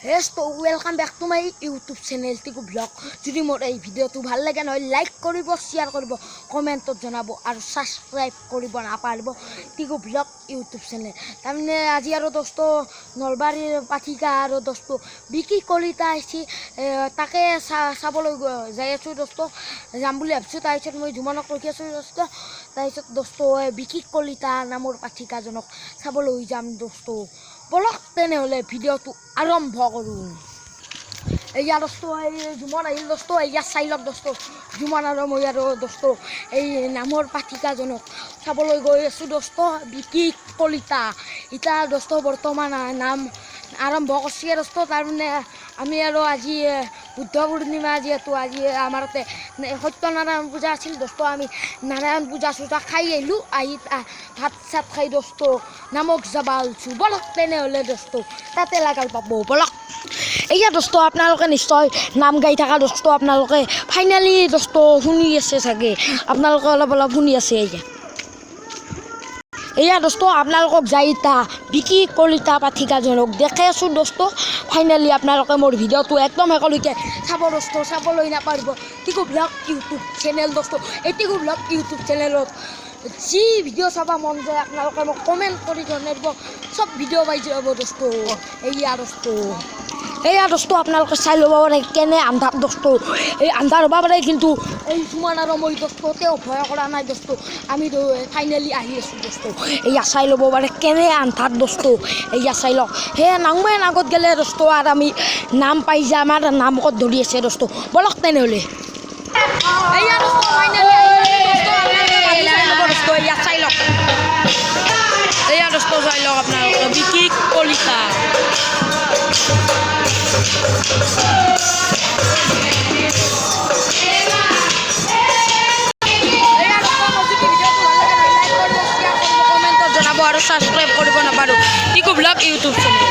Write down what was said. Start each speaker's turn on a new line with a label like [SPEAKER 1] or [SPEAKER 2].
[SPEAKER 1] Yes, so welcome back to my YouTube channel Tiku Vlog. যদি মোৰ এই ভিডিওটো ভাল লাগে নহয় লাইক কৰিব, শেয়াৰ কৰিব, কমেন্টত জনাব আৰু সাবস্ক্ৰাইব কৰিব নাপাহৰিব টিকু ব্লগ ইউটিউব চেনেল। তাৰমানে আজি আৰু দোস্ত নলবাৰীৰ পাঠিকা আৰু দোস্ত বিকি কলিতা আহিছে, তাকে চাবলৈ যাই আছোঁ দোস্ত, যাম বুলি ভাবিছোঁ। তাৰপিছত মই জুমনক ৰখি আছোঁ দোস্ত। তাৰপিছত দোস্ত বিকি কলিতা নামৰ পাঠিকাজনক চাবলৈ যাম দোস্ত। বলক তেনেহ'লে ভিডিওটো আৰম্ভ কৰোঁ। এয়া দোস্ত এই জুমন আহিল দোস্ত, এয়া চাই লওক দোস্ত। জুমন আৰু মই আৰু দোস্ত এই নামৰ পাঠিকাজনক চাবলৈ গৈ আছোঁ দোস্ত, বিকি কলিতা। এতিয়া দোস্ত বৰ্তমান নাম আৰম্ভ কৰিছে দোস্ত। তাৰমানে আমি আৰু আজি বুদ্ধ পূৰ্ণিমা, যিহেতু আজি আমাৰ সত্যনাৰায়ণ পূজা আছিল দোস্ত, আমি নাৰায়ণ পূজা চূজা খাই আহিলোঁ। আহি ভাত চাত খাই দোস্ত নামক যাবা ওলছোঁ। বলক তেনেহ'লে দোস্ত তাতে লাগাল পাব। বলক এয়া দোস্ত আপোনালোকে নিশ্চয় নাম গাই থকা দোস্ত, আপোনালোকে ফাইনেলি দোস্ত শুনি আছে চাগে, আপোনালোকে অলপ অলপ শুনি আছে। এয়া দোস্ত আপোনালোকক যাই এতিয়া বিকি কলিতা পাঠিকাজনক দেখাই আছোঁ দোস্ত। ফাইনেলি আপোনালোকে মোৰ ভিডিঅ'টো একদম একেলগে চাব দোস্ত, চাবলৈ নাপাহৰিব টিকু ব্লগ ইউটিউব চেনেল দোস্ত। এই টিকু ব্লগ ইউটিউব চেনেলত যি ভিডিঅ' চাব মন যায় আপোনালোকে মোক কমেণ্ট কৰি জনাই দিব, চব ভিডিঅ' পাই যাব দোস্ত। এয়া দোস্ত আপোনালোকে চাই ল'ব পাৰে কেনে আন্ধাৰ দোস্ত, এই আন্ধাৰ হ'ব পাৰে কিন্তু এই জুমন আৰু মই দোস্ত তেওঁ ভয় কৰা নাই দোস্ত, আমি ফাইনেলি আহি আছোঁ দোস্ত। এয়া চাই ল'ব পাৰে কেনে আন্ধাৰ দোস্ত, এয়া চাই লওক। সেই নাংমান আগত গ'লে দোস্ত আৰু আমি নাম পাই যাম, আমাৰ নাম ক'ত ধৰি আছে দোস্ত। বলক তেনেহ'লে এয়া দোস্ত ফাইনেলি দোস্ত, এয়া চাই লওক। এয়া দোস্ত চাই লওক আপোনালোকে বিকি কলিতা। জনাব আৰু সাবস্ক্ৰাইব কৰিব নাপাহৰিব টিকু ব্লগ ইউটিউব চেনেল।